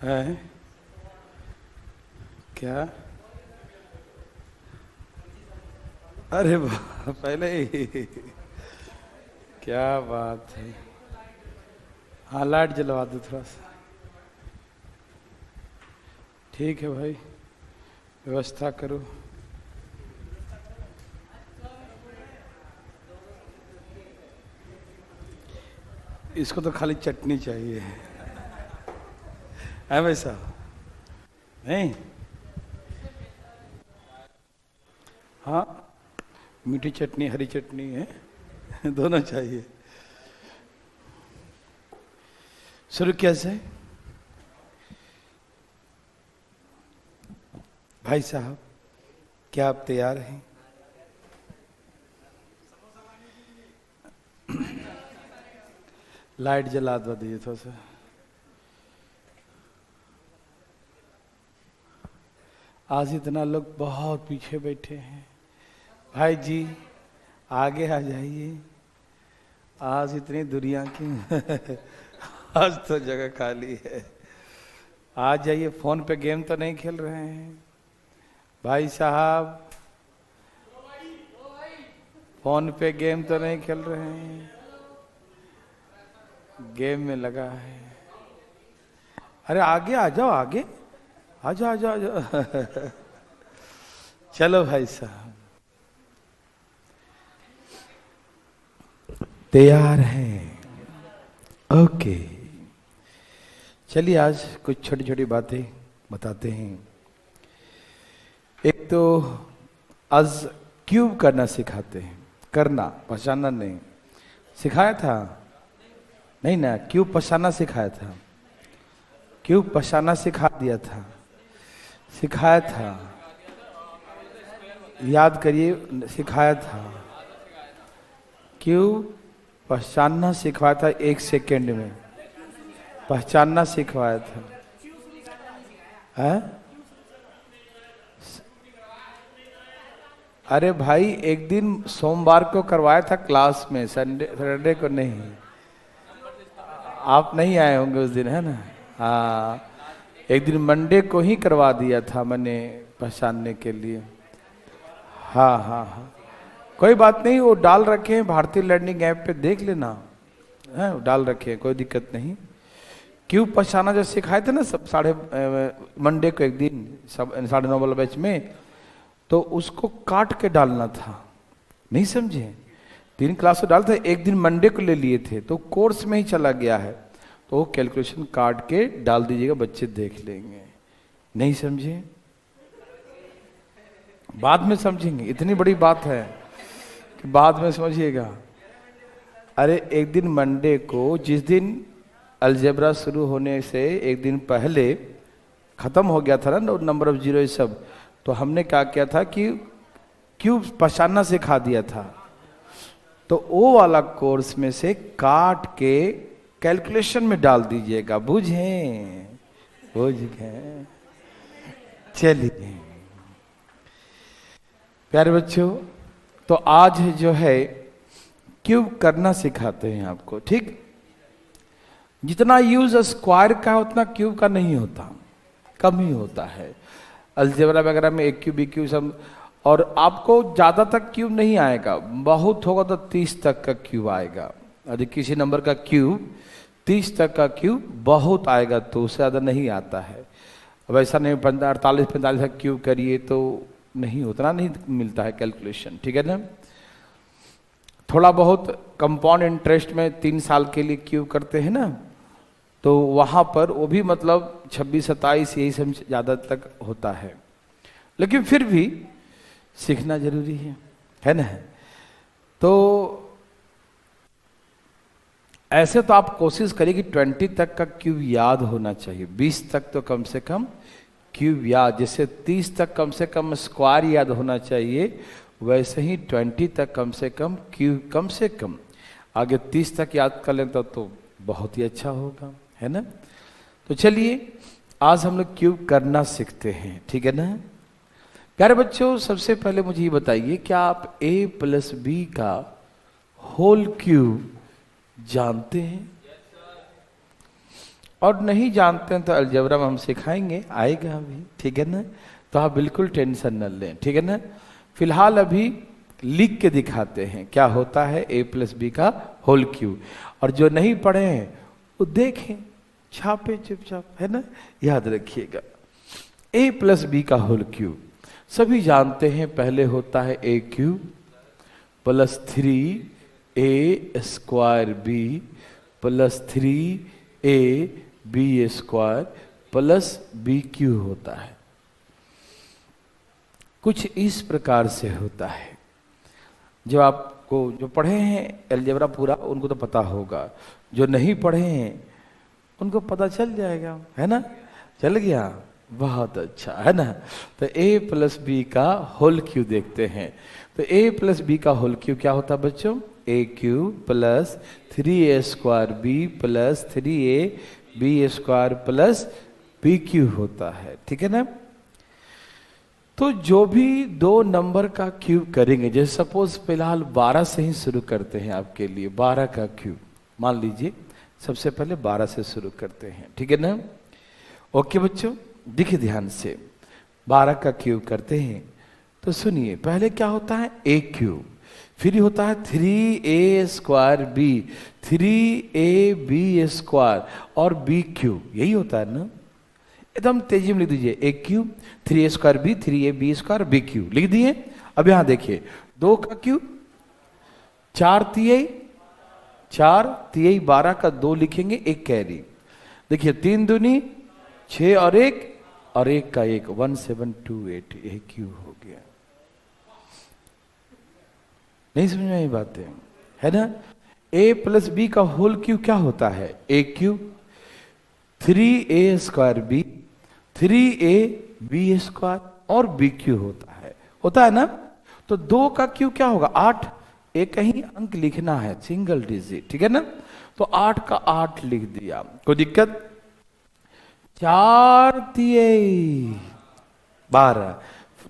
है क्या? अरे वाह, पहले ही क्या बात है। हाँ, लाइट जलवा दो थोड़ा सा। ठीक है भाई, व्यवस्था करो। इसको तो खाली चटनी चाहिए है वैसा? नहीं, हाँ, मीठी चटनी हरी चटनी है दोनों चाहिए। शुरू कैसे? भाई साहब, क्या आप तैयार हैं? लाइट जला दो दीजिए थोड़ा सा। आज इतना लोग बहुत पीछे बैठे हैं। भाई जी आगे आ जाइए, आज इतनी दुनिया की आज तो जगह खाली है। आ जाइए। फोन पे गेम तो नहीं खेल रहे हैं भाई साहब? फोन पे गेम तो नहीं खेल रहे हैं? गेम में लगा है। अरे आगे आ जाओ, आगे आ जाओ, आ जाओ, आ जाओ चलो भाई साहब, तैयार हैं? ओके, चलिए आज कुछ छोटी छोटी बातें बताते हैं। एक तो आज क्यूब करना सिखाते हैं। करना, पहचानना नहीं। सिखाया था? नहीं ना, क्यूब पहचानना सिखाया था। क्यूब पहचानना सिखा दिया था, सिखाया था। याद करिए, सिखाया था। क्यूब पहचानना सिखवाया था, 1 सेकेंड में पहचानना सिखवाया था। है? अरे भाई, एक दिन सोमवार को करवाया था क्लास में, संडे को नहीं। आप नहीं आए होंगे उस दिन, है ना? हाँ, एक दिन मंडे को ही करवा दिया था मैंने, पहचानने के लिए। हाँ हाँ हाँ, कोई बात नहीं, वो डाल रखे हैं भारतीय लर्निंग ऐप पे, देख लेना है, डाल रखे हैं, कोई दिक्कत नहीं। क्यों पहचाना जो सिखाए थे ना सब, मंडे को एक दिन सब 9:30 वाला बैच में, तो उसको काट के डालना था। नहीं समझे? 3 क्लास को डालते, एक दिन मंडे को ले लिए थे, तो कोर्स में ही चला गया है, तो कैलकुलेशन काट के डाल दीजिएगा, बच्चे देख लेंगे। नहीं समझे? बाद में समझेंगे, इतनी बड़ी बात है कि बाद में समझिएगा। अरे एक दिन मंडे को, जिस दिन अलजेब्रा शुरू होने से एक दिन पहले खत्म हो गया था ना नंबर ऑफ जीरो ये सब, तो हमने क्या किया था कि क्यूब पहचानना सिखा दिया था, तो वो वाला कोर्स में से काट के कैलकुलेशन में डाल दीजिएगा। बुझे? बुझ गए? चलिए प्यारे बच्चों, तो आज जो है क्यूब करना सिखाते हैं आपको, ठीक? जितना यूज स्क्वायर का है उतना क्यूब का नहीं होता, कम ही होता है। अलजेब्रा वगैरह में एक क्यूब, 2 क्यूब सब, और आपको ज्यादा तक क्यूब नहीं आएगा, बहुत होगा तो 30 तक का क्यूब आएगा। यदि किसी नंबर का क्यूब 30 तक का क्यूब बहुत आएगा, तो उससे ज्यादा नहीं आता है। अब ऐसा नहीं 48-45 का क्यूब करिए तो नहीं, उतना नहीं मिलता है कैलकुलेशन, ठीक है ना? थोड़ा बहुत कंपाउंड इंटरेस्ट में 3 साल के लिए क्यूब करते हैं ना, तो वहां पर वो भी मतलब 26-27 यही सब ज्यादा तक होता है, लेकिन फिर भी सीखना जरूरी है ना? तो ऐसे तो आप कोशिश करिए कि 20 तक का क्यूब याद होना चाहिए, 20 तक तो कम से कम क्यूब याद, जैसे 30 तक कम से कम स्क्वायर याद होना चाहिए, वैसे ही 20 तक कम से कम क्यूब, कम से कम। आगे 30 तक याद कर लें तो बहुत ही अच्छा होगा, है ना? तो चलिए आज हम लोग क्यूब करना सीखते हैं, ठीक है ना? प्यारे बच्चों, सबसे पहले मुझे ये बताइए, क्या आप a+b का होल क्यूब जानते हैं? और नहीं जानते हैं तो अलजेब्रा में हम सिखाएंगे, आएगा अभी, ठीक है ना। तो आप बिल्कुल टेंशन न लें, ठीक है ना। फिलहाल अभी लिख के दिखाते हैं क्या होता है a प्लस बी का होल क्यूब। और जो नहीं पढ़े हैं वो देखें, छापे चुपचाप, है ना, याद रखिएगा। a प्लस बी का होल क्यूब सभी जानते हैं, पहले होता है a cube plus 3a square b plus 3a b square plus b cube होता है। कुछ इस प्रकार से होता है। जो आपको जो पढ़े हैं अलजेब्रा पूरा उनको तो पता होगा, जो नहीं पढ़े हैं उनको पता चल जाएगा, है ना, चल गया, बहुत अच्छा, है ना। तो a प्लस बी का होल क्यूब देखते हैं। तो a प्लस बी का होल क्यूब क्या होता है बच्चों, a cube plus 3a square b plus 3a b square plus b cube होता है, ठीक है ना। तो जो भी दो नंबर का क्यूब करेंगे, जैसे सपोज फिलहाल 12 से ही शुरू करते हैं आपके लिए, 12 का क्यूब मान लीजिए, सबसे पहले 12 से शुरू करते हैं, ठीक है ना। ओके बच्चों, देखिए ध्यान से, 12 का क्यूब करते हैं तो सुनिए, पहले क्या होता है a क्यूब, फिर होता है 3a square b, 3a b square और b क्यूब, यही होता है ना। एकदम तेजी में लिख दीजिए, a cube 3a square b 3a b square b cube लिख दिए। अब यहां देखिए 2 का क्यूब 4 तिहाई 12 का 2 लिखेंगे, एक कैरी, देखिए 3 दूनी 6 और 1 का 1 1728 ये क्यूब हो गया। नहीं समझ में आई बातें, है ना। a प्लस बी का होल क्यूब क्या होता है, a cube 3a square b 3a b square और बी क्यू होता है ना। तो 2 का क्यू क्या होगा 8, एक ही अंक लिखना है, सिंगल डिजिट, ठीक है ना। तो 8 का 8 लिख दिया, कोई दिक्कत। 4 तिहाई 12,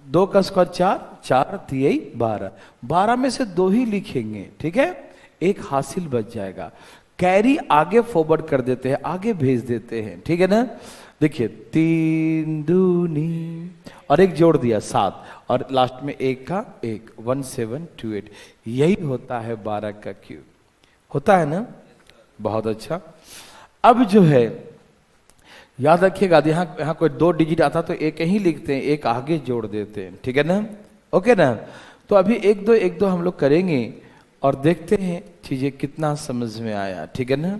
2 का स्क्वायर 4, 4 तिहाई 12, 12 में से 2 ही लिखेंगे, ठीक है, एक हासिल बच जाएगा। कैरी आगे फॉरवर्ड कर देते हैं, आगे भेज देते हैं, ठीक है ना। देखिए 3 दूनी और 1 जोड़ दिया 7 और लास्ट में 1 का 1 1728, यही होता है 12 का क्यूब, होता है ना। बहुत अच्छा। अब जो है याद रखिएगा, यहाँ कोई 2 डिजिट आता तो एक ही लिखते हैं, एक आगे जोड़ देते हैं, ठीक है ना। ओके ना। तो अभी 1 2 हम लोग करेंगे और देखते हैं चीजें कितना समझ में आया, ठीक है ना।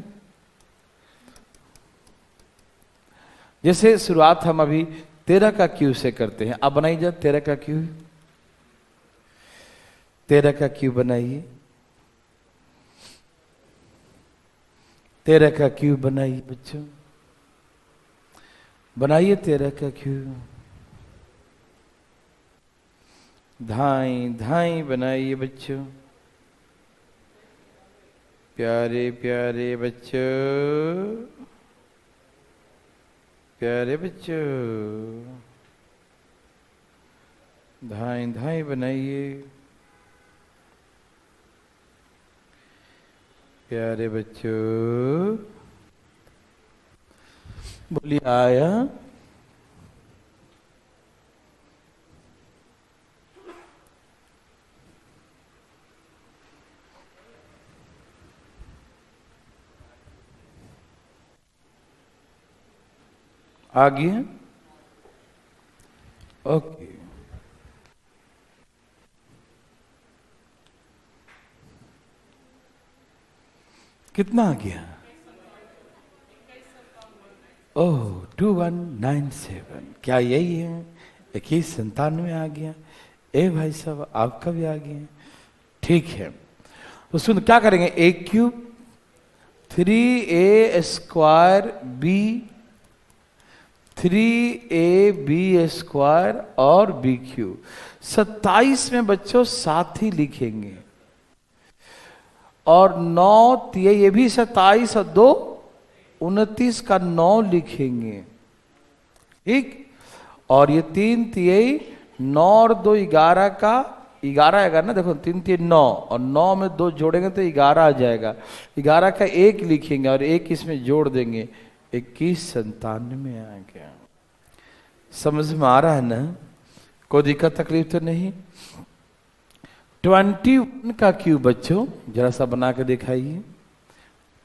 जैसे शुरुआत हम अभी 13 का क्यूब से करते हैं, आप बनाइए जब 13 का क्यूब, 13 का क्यूब बनाइए, 13 का क्यूब बनाइए बच्चों, बनाइए 13 का क्यूब, धाई धाई बनाइए बच्चों, प्यारे प्यारे बच्चों, प्यारे बच्चों, धाई धाई बनाइए, प्यारे बच्चों, बोलिए आया। आ गया, ओके। कितना आ गया, ओह 2197, क्या यही है, 2197 आ गया। ए भाई साहब आपका भी आ गया, ठीक है। तो सुन क्या करेंगे, a cube 3a square b 3a b square और बी क्यूब, 27 में बच्चों 7 ही लिखेंगे और 9 तिहाई, ये भी 27 और 2 29 का 9 लिखेंगे, ठीक। और ये 3 तिहाई 9 और 2 11 का 11 आएगा ना, देखो 3 3 9 और 9 में 2 जोड़ेंगे तो 11 आ जाएगा, 11 का 1 लिखेंगे और 1 इसमें जोड़ देंगे, 2197 आ गया। समझ में आ रहा है ना? कोई दिक्कत तकलीफ तो नहीं? 21 का क्यूब बच्चों जरा सा बना के दिखाइए।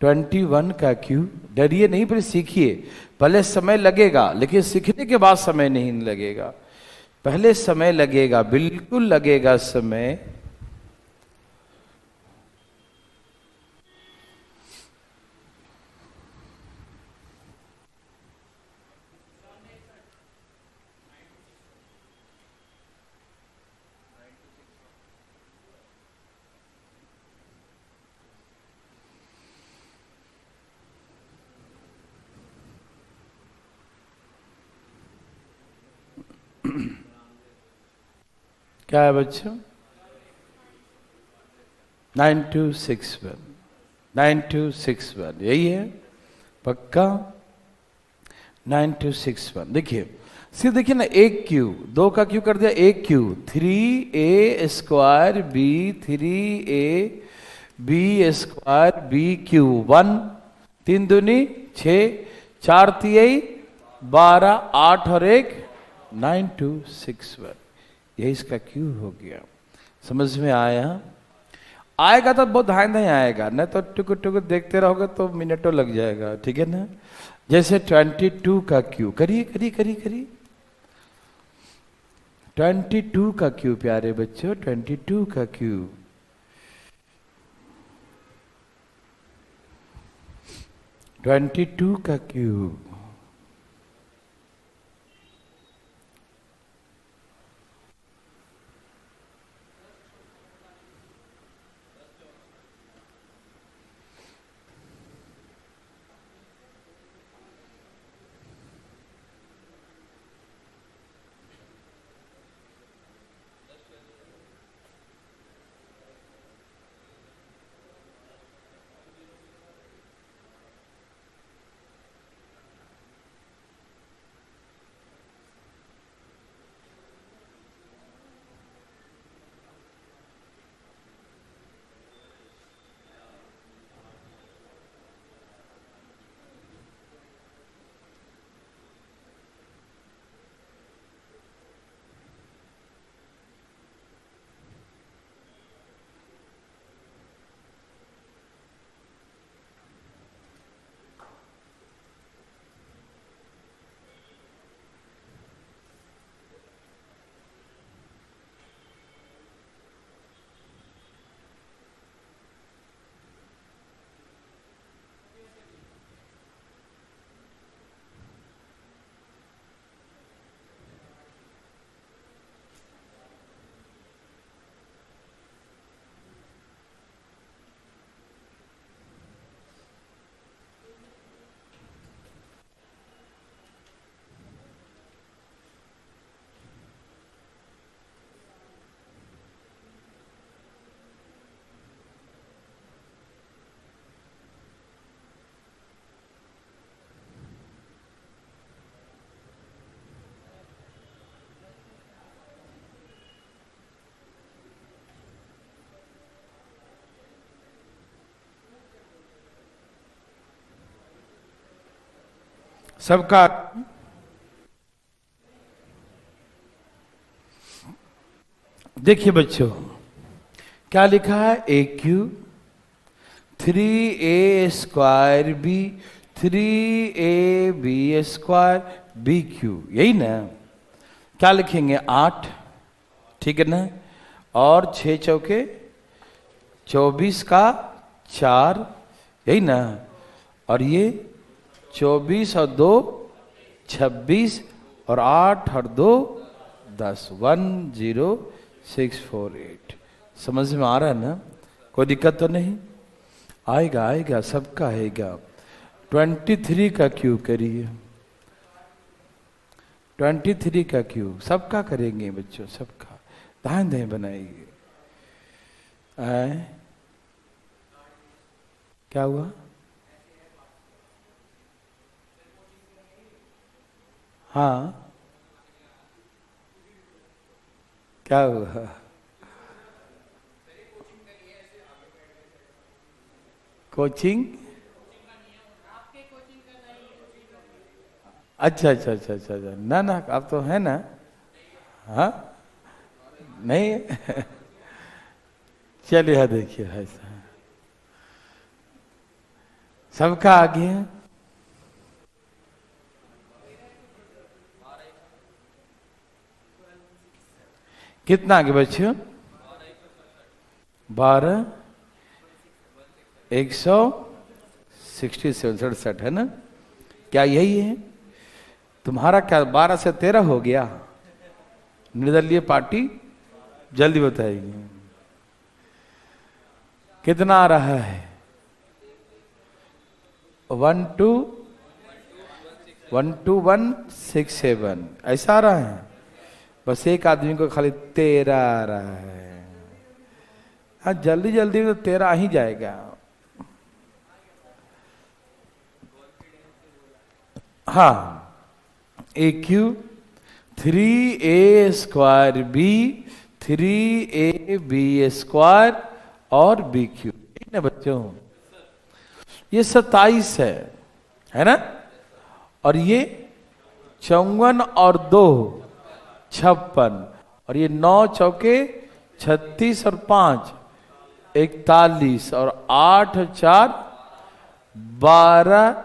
21 का क्यूब। डरिए नहीं, फिर सीखिए। पहले समय लगेगा, लेकिन सीखने के बाद समय नहीं लगेगा। पहले समय लगेगा, बिल्कुल लगेगा समय। क्या है बच्चों? 9261। 9261 यही है पक्का? 9261। देखिए सिर्फ देखिए ना, एक क्यू, दो का क्यू कर दिया, एक Q. 3a² b 3a b² b³ 1, 3 दूनी 6, 4 तिहाई 12, 8 और 1 9261। यही इसका क्यू हो गया। समझ में आया? आएगा तो बहुत धाए धाए आएगा, नहीं तो टुक टुक देखते रहोगे तो मिनटों लग जाएगा। ठीक है ना? जैसे 22 का क्यू करिए करिए करिए करिए। 22 का क्यू प्यारे बच्चों, 22 का क्यू। 22 का क्यू। सबका देखिए बच्चों क्या लिखा है? ए Q 3a² b 3ab² b³, यही ना? क्या लिखेंगे? 8। ठीक है ना? और 6 चौके 24 का 4, यही ना? और ये 24 और 2 26 और 8 और 2 10 10648। समझ में आ रहा है ना? कोई दिक्कत तो नहीं? आएगा आएगा, सबका आएगा। 23 का क्यू करिए। 23 का क्यू सबका करेंगे बच्चों, सबका। दाएं दाएं बनाइए। क्या हुआ? हाँ क्या हुआ? कोचिंग? अच्छा अच्छा अच्छा अच्छा अच्छा, ना ना आप तो है ना। हाँ नहीं चलिए हाँ देखिए भाई साहब, सबका आ गया। कितना आगे बच्चों? 12 167 है ना? क्या यही है तुम्हारा? क्या 12 से 13 हो गया? निर्दलीय पार्टी जल्दी बताएगी कितना आ रहा है। 12167 ऐसा आ रहा है। बस एक आदमी को खाली 13 आ रहा है। हाँ जल्दी जल्दी तो 13 आ ही जाएगा। हाँ ए क्यू 3a² b 3ab² और बी क्यू, ठीक ना बच्चों? ये 27 है ना? और ये 54 और 2 56, और ये 9 चौके 36 और 5 41, और 8 और 4 12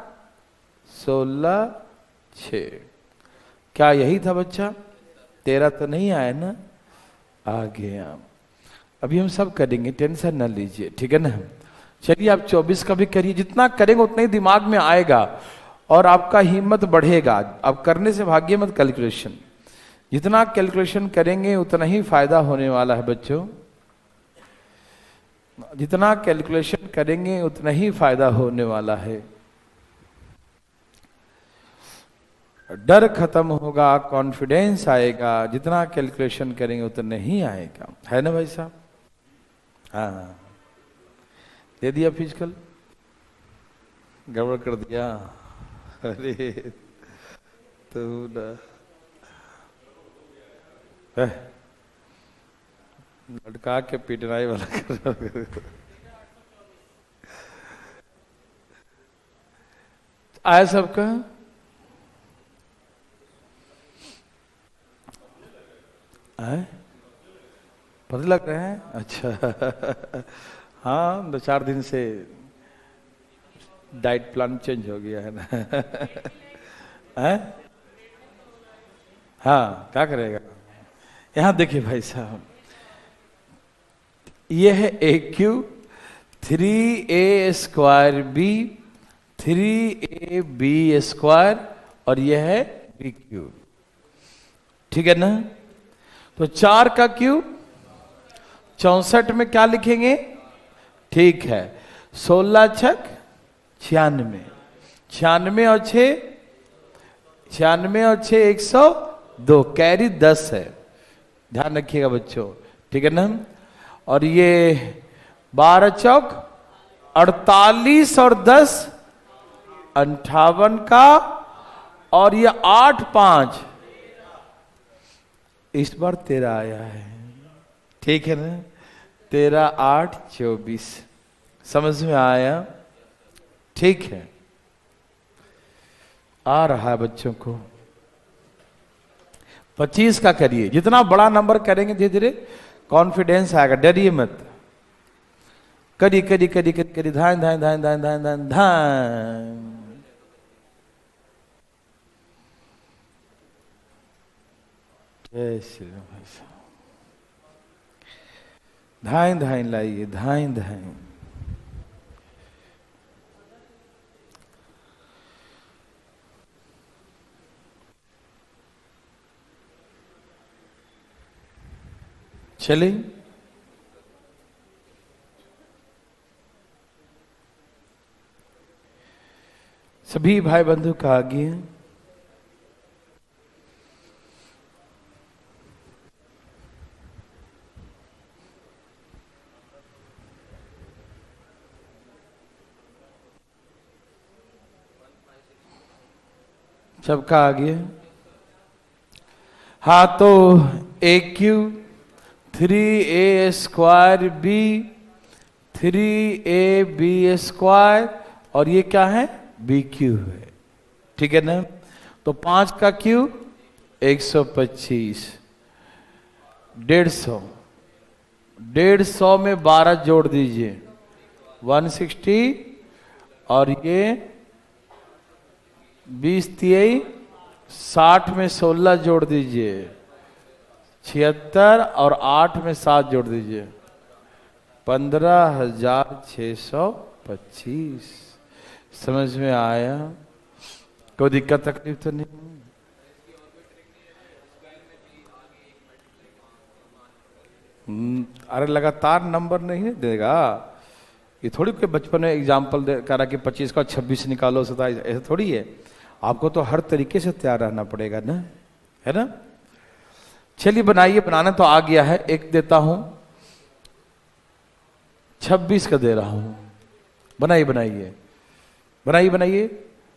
16 6। क्या यही था बच्चा? 13 तो नहीं आया ना? आ गया। अभी हम सब करेंगे, टेंशन न लीजिए, ठीक है ना? चलिए आप 24 का भी करिए, जितना करेंगे उतना ही दिमाग में आएगा और आपका हिम्मत बढ़ेगा। आप करने से भागिए मत कैलकुलेशन, जितना कैलकुलेशन करेंगे उतना ही फायदा होने वाला है बच्चों। जितना कैलकुलेशन करेंगे उतना ही फायदा होने वाला है। डर खत्म होगा, कॉन्फिडेंस आएगा। जितना कैलकुलेशन करेंगे उतना ही आएगा, है ना भाई साहब? हाँ दे दिया फिजिकल, गड़बड़ कर दिया। अरे तो लटका के पिटनाई वाला कर आया सबका? पता लग रहा है? अच्छा हाँ 2-4 दिन से डाइट प्लान चेंज हो गया है ना। है? हाँ क्या करेगा? यहां देखिए भाई साहब, ये है ए क्यू 3a² b 3ab² और यह है बी क्यू, ठीक है ना? तो 4 का क्यूब 64 में क्या लिखेंगे? ठीक है 16 छक 96, 96 और 6 96 और 6 102, कैरी 10 है, ध्यान रखिएगा बच्चों, ठीक है ना? और ये 12 चौक 48 और 10 58 का, और ये 8 5 इस बार 13 आया है, ठीक है ना? 13 8 24, समझ में आया? ठीक है, आ रहा है बच्चों को। 25 का करिए, जितना बड़ा नंबर करेंगे धीरे धीरे कॉन्फिडेंस आएगा, डरिए मत। करिए करिए करिए करिए करिए, धान धान धान धान धान धान धान। जय श्री राम भाई साहब, धाइन धाइन लाइए, धाइन धाइन। चले सभी भाई बंधु का आगे सबका आगे। हाँ तो ए क्यू 3a² b 3ab² और ये क्या है? बी क्यू है, ठीक है ना? तो 5 का क्यूब 125, 150, 150 में 12 जोड़ दीजिए 160, और ये 20 तिहाई 60 में 16 जोड़ दीजिए 76, और 8 में 7 जोड़ दीजिए 15,625। समझ में आया? कोई दिक्कत तकलीफ तो नहीं? अरे लगातार नंबर नहीं देगा ये, थोड़ी कोई बचपन में एग्जाम्पल करा कि 25 का 26 निकालो 27, ऐसा थोड़ी है। आपको तो हर तरीके से तैयार रहना पड़ेगा ना, है ना? चलिए बनाइए, बनाना तो आ गया है। एक देता हूं, 26 का दे रहा हूं। बनाइए बनाइए बनाइए बनाइए,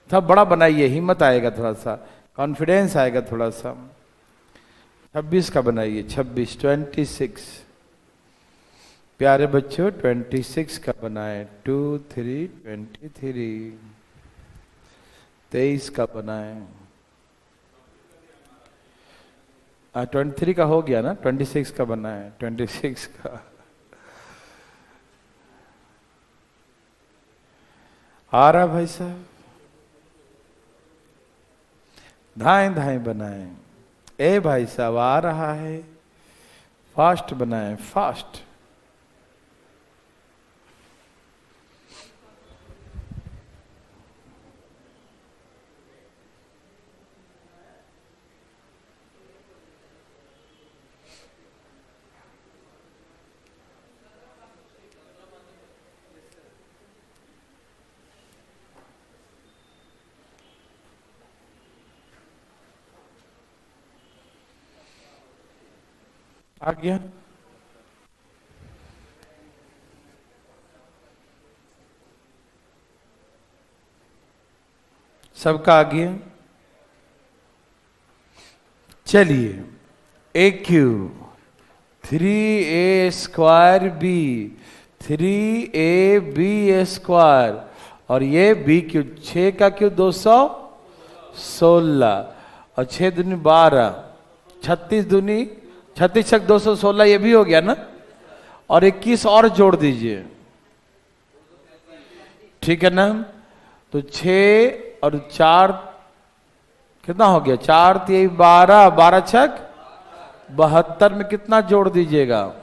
थोड़ा बड़ा बनाइए, हिम्मत आएगा, थोड़ा सा कॉन्फिडेंस आएगा थोड़ा सा। 26 का बनाइए, 26, 26। प्यारे बच्चों 26 का बनाए, 2 3 23। 23 का बनाए, 23 का हो गया ना, 26 का बनाए, 26 का। आ रहा भाई साहब? धाएं धाएं बनाए। ए भाई साहब आ रहा है, फास्ट बनाए, फास्ट। आ गया? सबका आ गया? चलिए, ए क्यूब 3a² b, 3ab² और ये b क्यूब, 6 का क्यूब 216, और 6 दूनी 12, 36 दूनी 36 छक 216, ये भी हो गया ना? और 21 और जोड़ दीजिए, ठीक है ना? तो 6 और 4 कितना हो गया? 4 3 12, 12 छक 72 में कितना जोड़ दीजिएगा?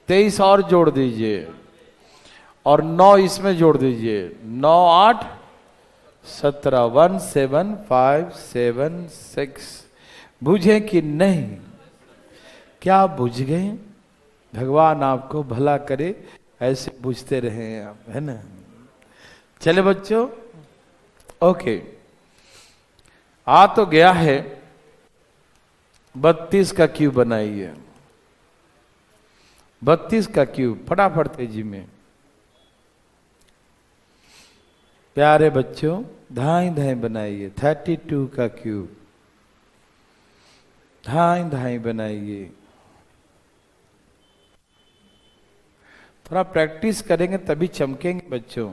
23 और जोड़ दीजिए, और 9 इसमें जोड़ दीजिए, 9 8 17, 17576। बुझे कि नहीं? क्या बुझ गए? भगवान आपको भला करे, ऐसे बुझते रहे आप, है ना? चले बच्चों, ओके, आ तो गया है। 32 का क्यूब बनाइए, 32 का क्यूब फटाफट तेजी में। प्यारे बच्चों धाएं धाएं बनाइए, 32 का क्यूब धाएं धाएं बनाइए। थोड़ा प्रैक्टिस करेंगे तभी चमकेंगे बच्चों।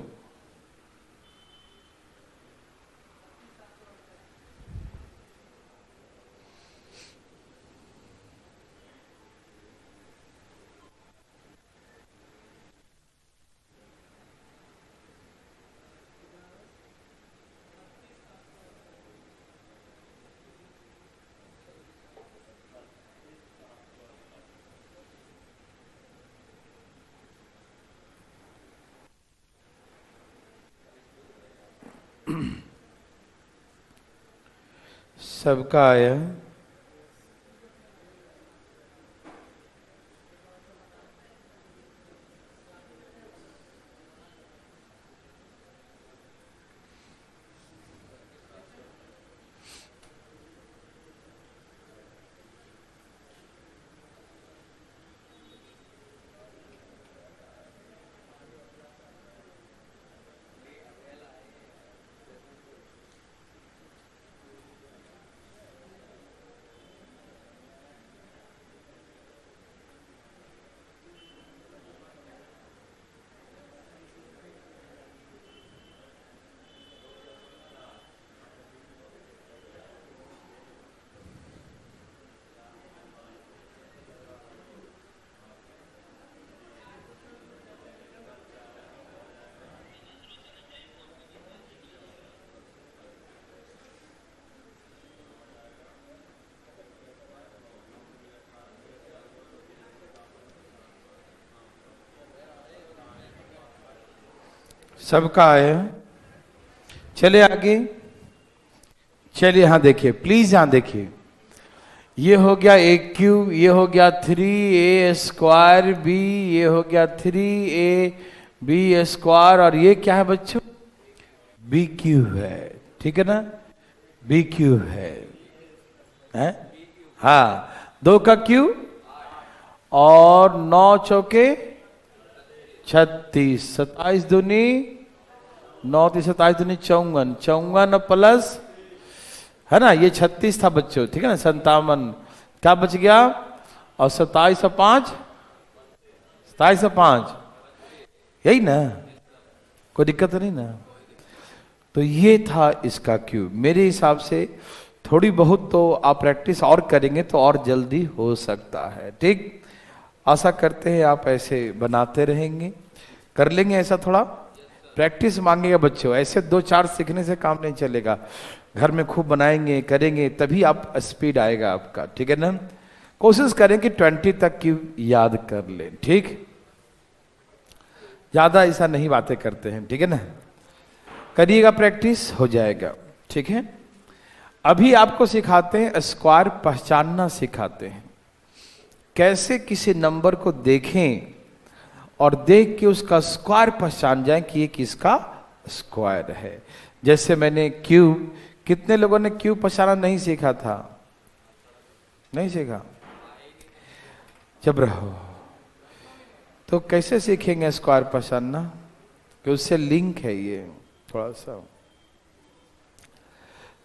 सबका आया? सबका आया। चले आगे, चलिए यहां देखिए प्लीज, यहां देखिए। ये हो गया ए क्यूब, ये हो गया 3a² बी, ये हो गया 3ab² और ये क्या है बच्चों? बी क्यूब है, ठीक है ना? बी क्यूब है, हाँ 2 का क्यूब और 9 चौके 36, 27 दूनी 9 3 27 दूनी 54, 54 प्लस है ना, ये 36 था बच्चों, ठीक है ना? 57 क्या बच गया? और 27 और 5, 27 और 5, यही ना? कोई दिक्कत नहीं ना? तो ये था इसका क्यूब। मेरे हिसाब से थोड़ी बहुत तो आप प्रैक्टिस और करेंगे तो और जल्दी हो सकता है, ठीक? आशा करते हैं आप ऐसे बनाते रहेंगे, कर लेंगे। ऐसा थोड़ा प्रैक्टिस मांगेगा बच्चों, ऐसे 2-4 सीखने से काम नहीं चलेगा। घर में खूब बनाएंगे, करेंगे, तभी आप स्पीड आएगा आपका, ठीक है ना? कोशिश करें कि 20 तक की याद कर लें, ठीक? ज्यादा ऐसा नहीं बातें करते हैं, ठीक है ना? करिएगा, प्रैक्टिस हो जाएगा, ठीक है? अभी आपको सिखाते हैं स्क्वायर पहचानना सिखाते हैं, कैसे किसी नंबर को देखें और देख के उसका स्क्वायर पहचान जाए कि ये किसका स्क्वायर है। जैसे मैंने क्यूब, कितने लोगों ने क्यूब पहचाना नहीं सीखा था? नहीं सीखा? जब रहो तो कैसे सीखेंगे स्क्वायर पहचानना? कि उससे लिंक है ये थोड़ा सा।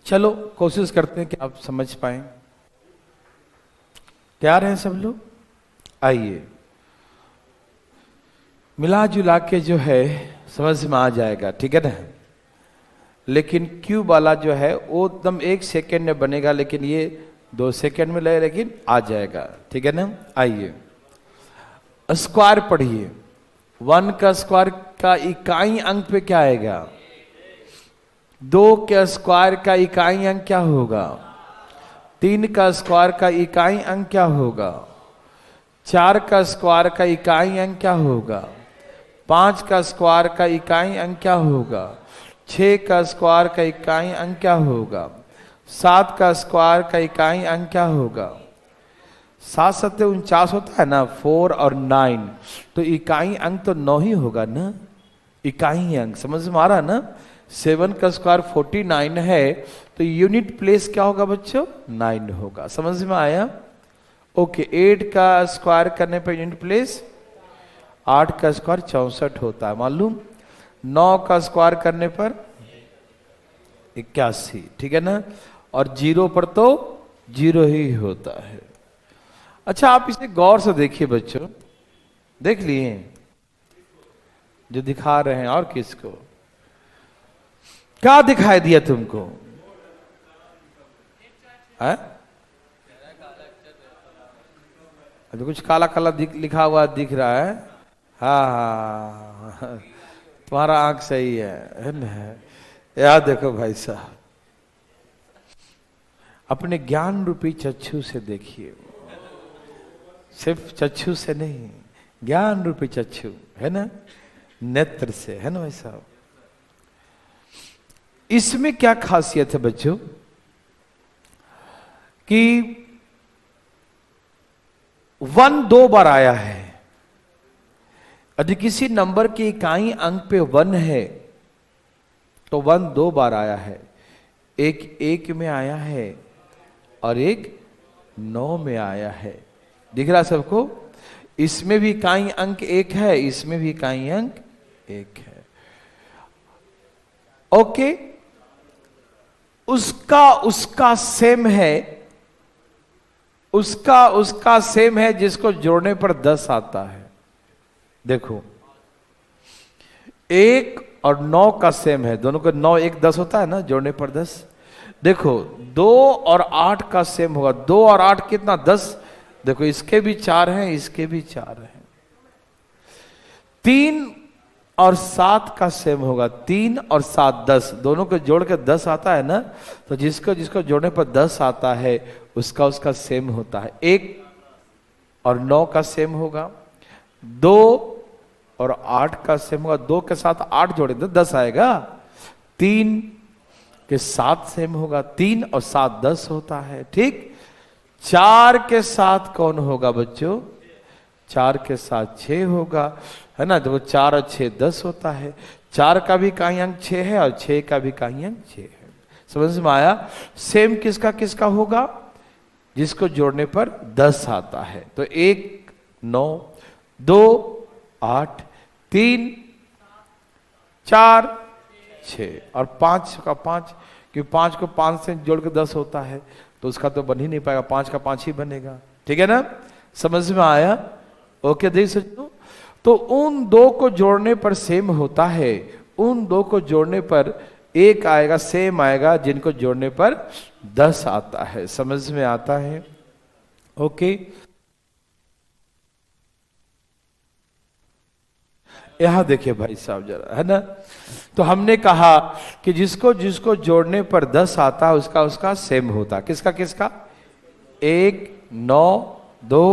चलो कोशिश करते हैं कि आप समझ पाए। तैयार हैं सब लोग? आइए, मिला जुला के जो है समझ में आ जाएगा, ठीक है ना? लेकिन क्यूब वाला जो है वो एकदम 1 सेकेंड में बनेगा, लेकिन ये 2 सेकेंड में लगेगा, लेकिन आ जाएगा, ठीक है ना? आइए, स्क्वायर पढ़िए। 1 का स्क्वायर का इकाई अंक पे क्या आएगा? 2 के स्क्वायर का इकाई अंक क्या होगा? 3 का स्क्वायर का इकाई अंक क्या होगा? 4 का स्क्वायर का इकाई अंक क्या होगा? 5 का स्क्वायर का इकाई अंक क्या होगा? 6 का स्क्वायर का इकाई अंक क्या होगा? 7 का स्क्वायर का इकाई अंक क्या होगा? 7 7 49 होता है ना, 4 और 9, तो इकाई अंक तो 9 ही होगा ना? इकाई अंक समझ में आ रहा ना? 7 का स्क्वायर 49 है, तो यूनिट प्लेस क्या होगा बच्चों? 9 होगा। समझ में आया? ओके। 8 का स्क्वायर करने पर यूनिट प्लेस 8 का स्क्वायर 64 होता है मालूम। 9 का स्क्वायर करने पर 81, ठीक है ना? और 0 पर तो 0 ही होता है। अच्छा, आप इसे गौर से देखिए बच्चों, देख लिए जो दिखा रहे हैं? और किसको क्या दिखाई दिया तुमको? है अभी कुछ काला काला लिखा हुआ दिख रहा है। हाँ, तुम्हारा आंख सही है ना? याद देखो भाई साहब, अपने ज्ञान रूपी चक्षु से देखिए, सिर्फ चक्षु से नहीं, ज्ञान रूपी चक्षु है ना, नेत्र से, है ना भाई साहब? इसमें क्या खासियत है बच्चों कि 1 2 बार आया है। यदि किसी नंबर की इकाई अंक पे 1 है तो 1 2 बार आया है। एक 1 में आया है और एक 9 में आया है। दिख रहा सबको? इसमें भी इकाई अंक 1 है, इसमें भी इकाई अंक 1 है। ओके, उसका सेम है, उसका सेम है जिसको जोड़ने पर 10 आता है। देखो, 1 और 9 का सेम है, दोनों का 9 1 10 होता है ना, जोड़ने पर 10। देखो 2 और 8 का सेम होगा, 2 और 8 कितना? 10। देखो इसके भी 4 हैं, इसके भी 4 हैं। 3 और 7 का सेम होगा, 3 और 7 10, दोनों को जोड़ के 10 आता है ना, तो जिसको जोड़ने पर 10 आता है उसका सेम होता है। 1 और 9 का सेम होगा, 2 और 8 का सेम होगा, 2 के साथ 8 जोड़े तो 10 आएगा। 3 के साथ सेम होगा, 3 और 7 10 होता है, ठीक। 4 के साथ कौन होगा बच्चों? 4 के साथ 6 होगा, है ना। तो 4 और 6 10 होता है। 4 का भी इकाई अंक 6 है और 6 का भी इकाई अंक 6 है। समझ में आया? सेम किसका किसका होगा? जिसको जोड़ने पर 10 आता है। तो 1 9, 2 8, 3 4 6 और 5 का 5, क्योंकि 5 को 5 से जोड़ के 10 होता है, तो उसका तो बन ही नहीं पाएगा, 5 का 5 ही बनेगा, ठीक है ना। समझ में आया? ओके, देख सकते। तो उन दो को जोड़ने पर सेम होता है, उन दो को जोड़ने पर एक आएगा, सेम आएगा, जिनको जोड़ने पर 10 आता है। समझ में आता है? ओके, यहां देखिए भाई साहब जरा, है ना। तो हमने कहा कि जिसको जिसको जोड़ने पर 10 आता है उसका उसका सेम होता। किसका किसका? 1 9 2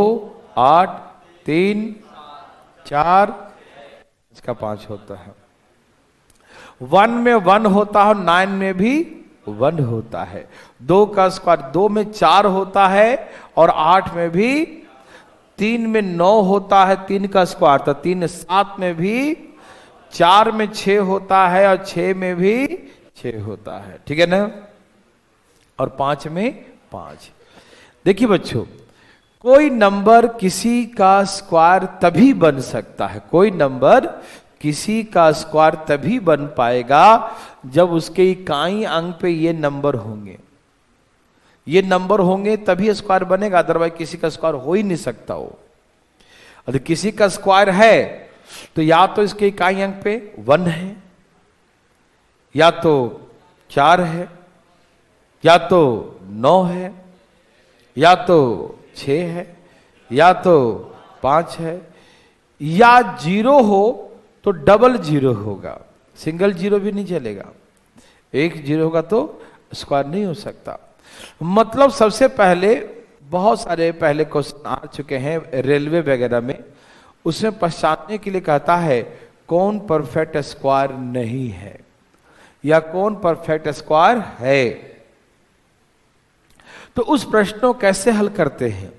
8 3 4, इसका 5 होता है। 1 में 1 होता है, 9 में भी 1 होता है। 2 का स्क्वायर 2 में 4 होता है और 8 में भी, 3 में 9 होता है, 3 का स्क्वायर, तो 3 7 में भी, 4 में 6 होता है और 6 में भी 6 होता है, ठीक है ना। और 5 में 5। देखिए बच्चों, कोई नंबर किसी का स्क्वायर तभी बन सकता है, कोई नंबर किसी का स्क्वायर तभी बन पाएगा जब उसके इकाई अंक पे ये नंबर होंगे। ये नंबर होंगे तभी स्क्वायर बनेगा, अदरवाइज किसी का स्क्वायर हो ही नहीं सकता हो। अगर किसी का स्क्वायर है तो या तो इसके इकाई अंक पे 1 है, या तो 4 है, या तो 9 है, या तो 6 है, या तो 5 है, या 0 हो तो डबल 0 होगा, सिंगल 0 भी नहीं चलेगा। एक 0 होगा तो स्क्वायर नहीं हो सकता। मतलब सबसे पहले बहुत सारे पहले क्वेश्चन आ चुके हैं रेलवे वगैरह में, उसमें पहचानने के लिए कहता है कौन परफेक्ट स्क्वायर नहीं है या कौन परफेक्ट स्क्वायर है। तो उस प्रश्न को कैसे हल करते हैं?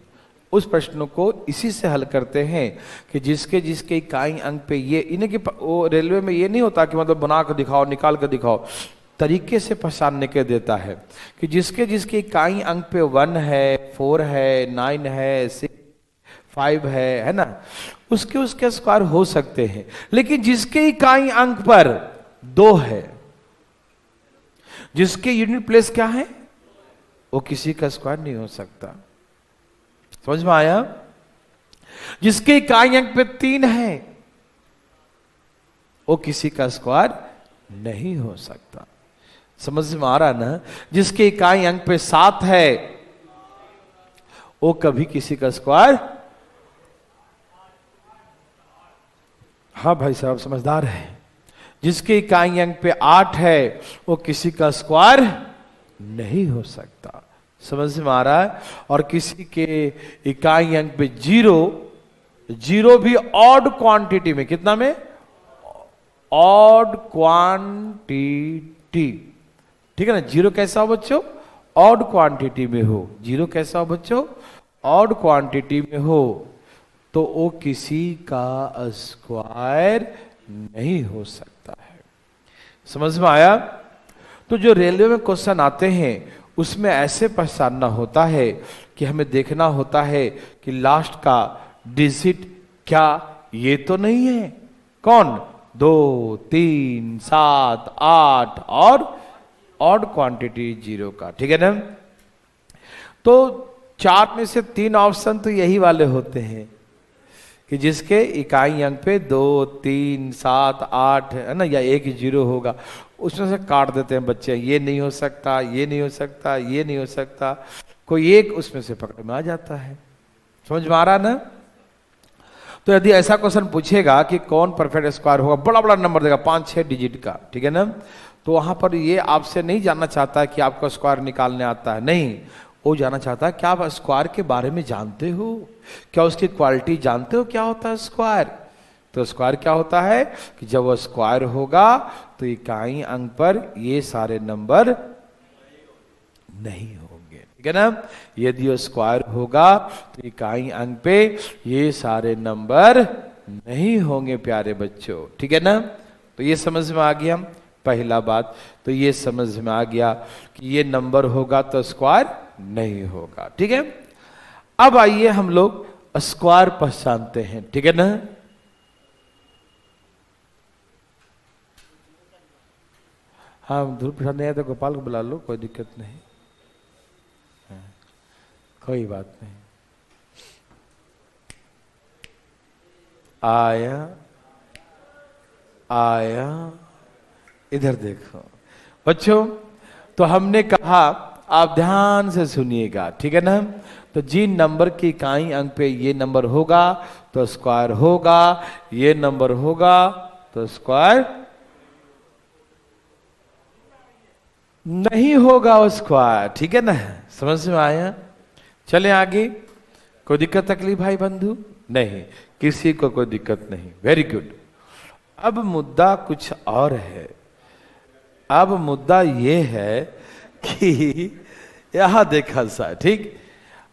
उस प्रश्न को इसी से हल करते हैं कि जिसके जिसके इकाई अंक पे ये, इन्हें कि वो रेलवे में ये नहीं होता कि मतलब बना कर दिखाओ, निकाल कर दिखाओ, तरीके से पहचानने के देता है कि जिसके जिसके इकाई अंक पे 1 है, 4 है, 9 है, 6 5 है ना, उसके उसके स्क्वायर हो सकते हैं। लेकिन जिसके इकाई अंक पर 2 है, जिसके यूनिट प्लेस क्या है, वो किसी का स्क्वायर नहीं हो सकता। समझ में आया? जिसके इकाई अंक पे 3 है वो किसी का स्क्वायर नहीं हो सकता। समझ में आ रहा ना? जिसके इकाई अंक पे 7 है वो कभी किसी का स्क्वायर, हाँ भाई साहब समझदार है, जिसके इकाई अंक पे 8 है वो किसी का स्क्वायर नहीं हो सकता। समझ में आ रहा है? और किसी के इकाई अंक पे 0 भी ऑड क्वांटिटी में, कितना में? ऑड क्वांटिटी, ठीक है ना। 0 कैसा हो बच्चों? ऑड क्वांटिटी में हो। 0 कैसा हो बच्चों? ऑड क्वांटिटी में हो, तो वो किसी का स्क्वायर नहीं हो सकता है। समझ में आया? तो जो रेलवे में क्वेश्चन आते हैं उसमें ऐसे पहचानना होता है कि हमें देखना होता है कि लास्ट का डिजिट क्या ये तो नहीं है, कौन? 2 3 7 8 और ऑड क्वांटिटी 0 का, ठीक है ना। तो 4 में से 3 ऑप्शन तो यही वाले होते हैं कि जिसके इकाई अंक पे 2 3 7 8 है ना, या एक 0 होगा, उसमें से काट देते हैं बच्चे, ये नहीं हो सकता, ये नहीं हो सकता, ये नहीं हो सकता, कोई एक उसमें से पकड़ में आ जाता है। समझ में आ रहा ना? तो यदि ऐसा क्वेश्चन पूछेगा कि कौन परफेक्ट स्क्वायर होगा, बड़ा बड़ा नंबर देगा 5-6 डिजिट का, ठीक है ना, तो वहां पर ये आपसे नहीं जानना चाहता है कि आपका स्क्वायर निकालने आता है, नहीं, वो जानना चाहता है क्या आप स्क्वायर के बारे में जानते हो, क्या उसकी क्वालिटी जानते हो, क्या होता है स्क्वायर, तो स्क्वायर क्या होता है कि जब वो स्क्वायर होगा तो इकाई अंक पर ये सारे नंबर नहीं होंगे, ठीक है ना। यदि वो स्क्वायर होगा तो इकाई अंक पे ये सारे नंबर नहीं होंगे प्यारे बच्चों, ठीक है ना। तो ये समझ में आ गया पहला बात। तो ये समझ में आ गया कि ये नंबर होगा तो स्क्वायर नहीं होगा, ठीक है। अब आइए हम लोग स्क्वायर पहचानते हैं, ठीक है ना। हाँ ध्रुव प्रसाद नहीं आया तो गोपाल को बुला लो, कोई दिक्कत नहीं, कोई बात नहीं। आया आया, इधर देखो बच्चों। तो हमने कहा आप ध्यान से सुनिएगा, ठीक है ना। तो जिन नंबर की इकाई अंक पे ये नंबर होगा तो स्क्वायर होगा, ये नंबर होगा तो स्क्वायर नहीं होगा वो स्क्वायर, ठीक है ना। समझ में आया। चले आगे। कोई दिक्कत तकलीफ भाई बंधु? नहीं, किसी को कोई दिक्कत नहीं। Very good. अब मुद्दा कुछ और है। अब मुद्दा ये है कि यहां देखा सा, ठीक।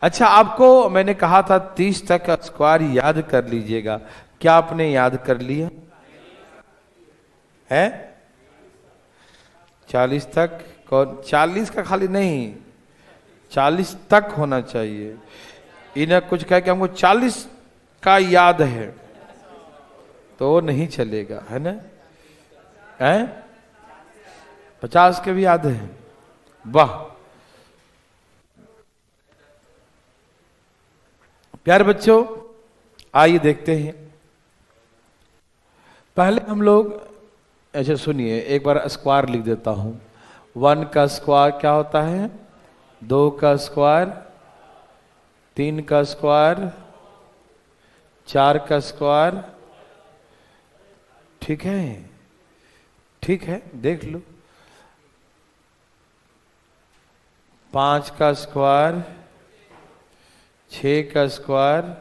अच्छा, आपको मैंने कहा था 30 तक स्क्वायर याद कर लीजिएगा। क्या आपने याद कर लिया है? 40 तक? कौन 40 का खाली नहीं, 40 तक होना चाहिए। इन्हें कुछ कह के हमको 40 का याद है तो नहीं चलेगा, है ना। हैं 50 के भी याद है? वाह प्यारे बच्चों, आइए देखते हैं। पहले हम लोग ऐसे सुनिए, एक बार स्क्वायर लिख देता हूं। 1 का स्क्वायर क्या होता है? 2 का स्क्वायर, 3 का स्क्वायर, 4 का स्क्वायर, ठीक है, ठीक है, देख लो। 5 का स्क्वायर, 6 का स्क्वायर,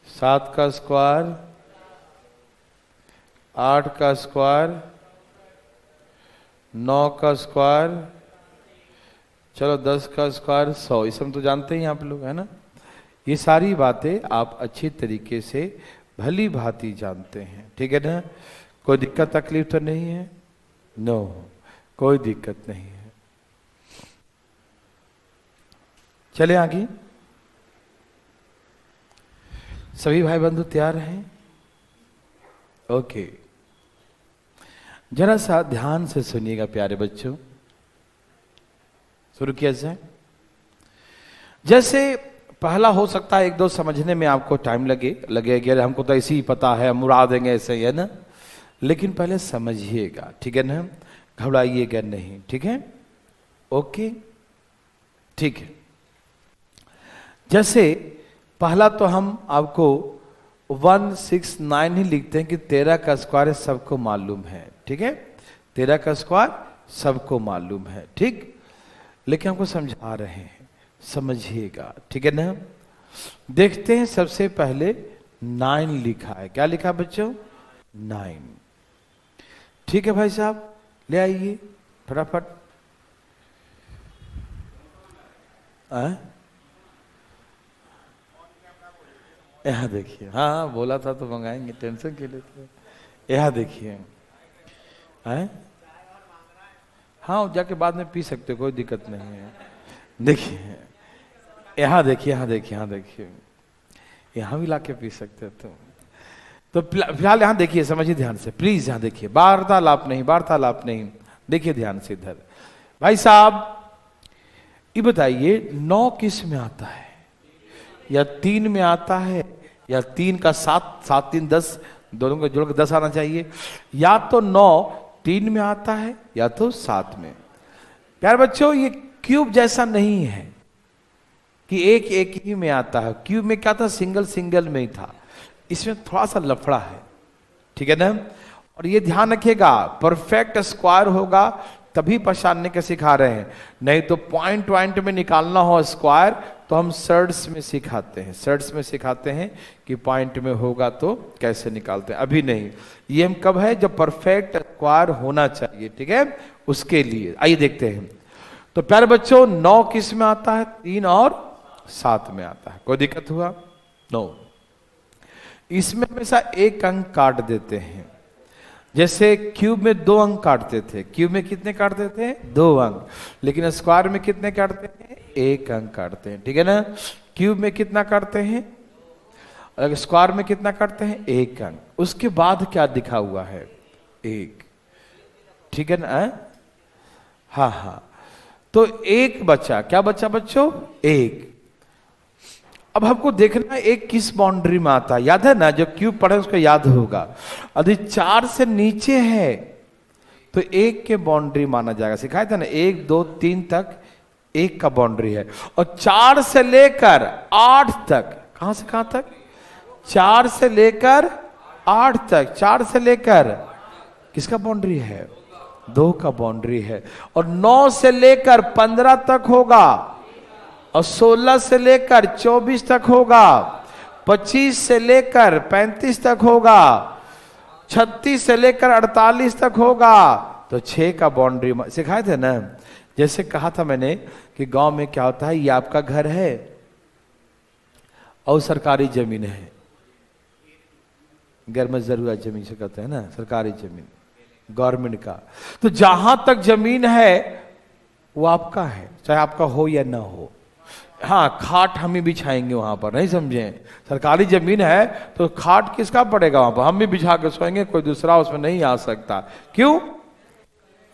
7 का स्क्वायर, 8 का स्क्वायर, 9 का स्क्वायर, चलो 10 का स्क्वायर, 100। इसमें तो जानते ही आप लोग, है ना। ये सारी बातें आप अच्छी तरीके से भली भांति जानते हैं, ठीक है ना। कोई दिक्कत तकलीफ तो नहीं है? नो, कोई दिक्कत नहीं है। चले आगे। सभी भाई बंधु तैयार हैं? ओके, जरा सा ध्यान से सुनिएगा प्यारे बच्चों। शुरू किया जाए। जैसे पहला हो सकता है 1-2 समझने में आपको टाइम लगेगा, हमको तो ऐसे ही पता है, हम उड़ा देंगे ऐसे ही, है ना। लेकिन पहले समझिएगा, ठीक है ना, घबराइएगा नहीं, ठीक है। ओके, ठीक है। जैसे पहला तो हम आपको 169 ही लिखते हैं कि 13 का स्क्वायर सबको मालूम है, ठीक है। 13 का स्क्वायर सबको मालूम है, ठीक। लेकिन हमको समझा रहे हैं, समझिएगा, ठीक है ना। देखते हैं, सबसे पहले 9 लिखा है। क्या लिखा है बच्चों? 9, ठीक है भाई साहब, ले आइए फटाफट। यहाँ देखिए, हाँ बोला था तो मंगाएंगे, टेंशन के लिए तो। यहाँ देखिए, हाँ जाके बाद में पी सकते हो, कोई दिक्कत नहीं है। देखिए यहाँ देखिए, यहाँ देखिए, यहाँ देखिए, यहाँ भी लाके पी सकते हो तो फिलहाल यहाँ देखिए, समझिए ध्यान से प्लीज। यहाँ देखिए, वार्तालाप नहीं, वार्तालाप नहीं, देखिए ध्यान से इधर। भाई साहब ये बताइए 9 किस में आता है? या 3 में आता है, या 3 का 7, 7 3 10, दोनों को जोड़ के 10 आना चाहिए। या तो 9 3 में आता है या तो 7 में। प्यारे बच्चों, ये क्यूब जैसा नहीं है कि एक एक ही में आता है। क्यूब में क्या था? सिंगल सिंगल में ही था। इसमें थोड़ा सा लफड़ा है, ठीक है ना। और ये ध्यान रखिएगा, परफेक्ट स्क्वायर होगा तभी पहचानने के सिखा रहे हैं, नहीं तो पॉइंट में निकालना हो स्क्वायर तो हम सर्ड्स में सिखाते हैं, सर्ड्स में सिखाते हैं कि पॉइंट में होगा तो कैसे निकालते हैं, अभी नहीं। ये हम कब है, जब परफेक्ट स्क्वायर होना चाहिए, ठीक है, उसके लिए। आइए देखते हैं। तो प्यारे बच्चों 9 किस में आता है, 3 और 7 में आता है। कोई दिक्कत हुआ? नो। इसमें हमेशा एक अंक काट देते हैं। जैसे क्यूब में 2 अंक काटते थे, क्यूब में कितने काटते थे, 2 अंक, लेकिन स्क्वायर में कितने काटते हैं, 1 अंक काटते हैं, ठीक है ना। क्यूब में कितना काटते हैं और स्क्वायर में कितना काटते हैं, 1 अंक। उसके बाद क्या दिखा हुआ है, 1, ठीक है ना। हाँ हाँ, तो 1 बचा, क्या बचा बच्चों, 1। अब हमको देखना है एक किस बाउंड्री में आता है, याद है ना, जो क्यूब पढ़े उसको याद होगा। यदि 4 से नीचे है तो 1 के बाउंड्री माना जाएगा, सिखाया था ना, 1 2 3 तक 1 का बाउंड्री है। और 4 से लेकर 8 तक, कहां से कहां तक, 4 से लेकर 8 तक, 4 से लेकर किसका बाउंड्री है, 2 का बाउंड्री है। और 9 से लेकर 15 तक होगा, और 16 से लेकर 24 तक होगा, 25 से लेकर 35 तक होगा, 36 से लेकर 48 तक होगा। तो 6 का बाउंड्री सिखाए थे ना। जैसे कहा था मैंने कि गांव में क्या होता है, ये आपका घर है और सरकारी जमीन है, घर में जरूरत जमीन से कहते हैं ना, सरकारी जमीन गवर्नमेंट का। तो जहां तक जमीन है वो आपका है, चाहे आपका हो या ना हो। हाँ, खाट हम ही बिछाएंगे वहां पर, नहीं समझे, सरकारी जमीन है तो खाट किसका पड़ेगा वहां पर, हम भी बिछा के सोएंगे, कोई दूसरा उसमें नहीं आ सकता। क्यों?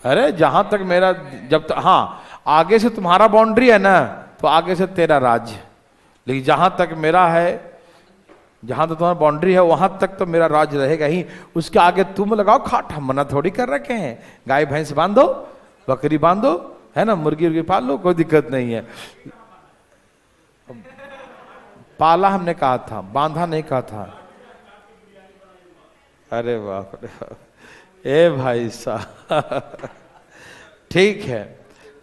अरे जहां तक मेरा, जब तक, हाँ आगे से तुम्हारा बाउंड्री है ना तो आगे से तेरा राज्य, लेकिन जहां तक मेरा है, जहां तक तुम्हारा बाउंड्री है वहां तक तो मेरा राज्य रहेगा ही। उसके आगे तुम लगाओ खाट, हम मना थोड़ी कर रखे हैं। गाय भैंस बांधो, बकरी बांधो, है ना, मुर्गी उर्गी पाल लो, कोई दिक्कत नहीं है। पाला हमने कहा था, बांधा नहीं कहा था। अरे बाप रे, ए भाई साहब, ठीक है,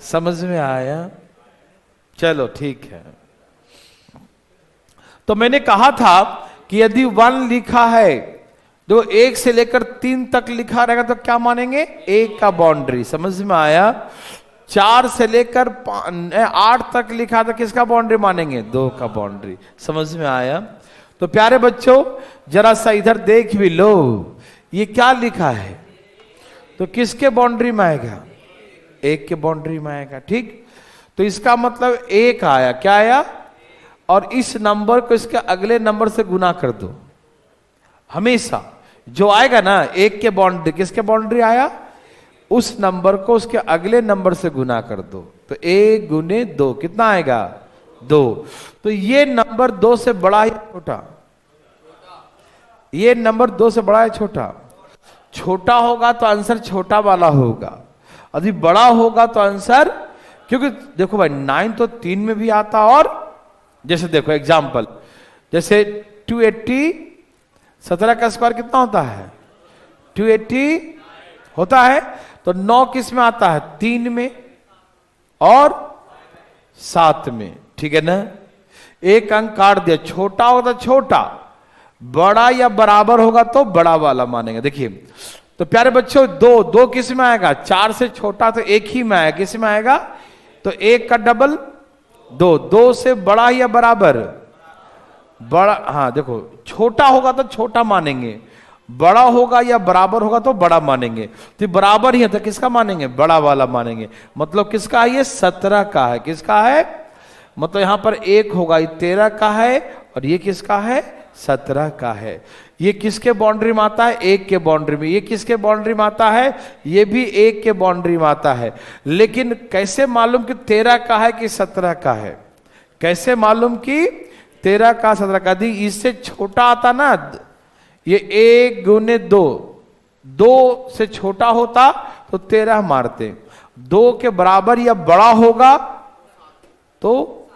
समझ में आया, चलो ठीक है। तो मैंने कहा था कि यदि 1 लिखा है, जो 1 से लेकर 3 तक लिखा रहेगा तो क्या मानेंगे, 1 का बाउंड्री, समझ में आया। 4 से लेकर 8 तक लिखा था, किसका बाउंड्री मानेंगे, 2 का बाउंड्री, समझ में आया। तो प्यारे बच्चों जरा सा इधर देख भी लो, ये क्या लिखा है, तो किसके बाउंड्री में आएगा, 1 के बाउंड्री में आएगा, ठीक। तो इसका मतलब 1 आया, क्या आया, और इस नंबर को इसके अगले नंबर से गुना कर दो। हमेशा जो आएगा ना 1 के बाउंड्री, किसके बाउंड्री आया, उस नंबर को उसके अगले नंबर से गुना कर दो। तो 1 गुने 2 कितना आएगा, 2। तो ये नंबर 2 से बड़ा है छोटा, ये नंबर 2 से बड़ा है छोटा, छोटा होगा तो आंसर छोटा वाला होगा, यदि बड़ा होगा तो आंसर, क्योंकि देखो भाई 9 तो 3 में भी आता, और जैसे देखो एग्जाम्पल, जैसे 280, 17 का स्क्वायर कितना होता है, 280 होता है। तो 9 किस में आता है, 3 में और 7 में, ठीक है ना। 1 अंक काट दिया, छोटा होगा तो छोटा, बड़ा या बराबर होगा तो बड़ा वाला मानेंगे। देखिए तो प्यारे बच्चों 2 किस में आएगा, 4 से छोटा तो 1 ही में आएगा, किस में आएगा, तो 1 का डबल 2 से बड़ा या बराबर, बड़ा, हाँ देखो छोटा होगा तो छोटा मानेंगे, बड़ा होगा या बराबर होगा तो बड़ा मानेंगे। तो बराबर ही है तो किसका मानेंगे, बड़ा वाला मानेंगे। मतलब किसका है, ये 17 का है, किसका है, मतलब यहां पर 1 होगा, ये 13 का है, और ये किसका है, 17 का है। ये किसके बाउंड्री में आता है, 1 के बाउंड्री में। ये किसके बाउंड्री में आता है, ये भी 1 के बाउंड्री में आता है। लेकिन कैसे मालूम कि 13 का है कि 17 का है, कैसे मालूम कि 13 का 17 का, यदि इससे छोटा आता ना, ये 1 गुने 2 से छोटा होता तो 13 मारते, 2 के बराबर या बड़ा होगा तो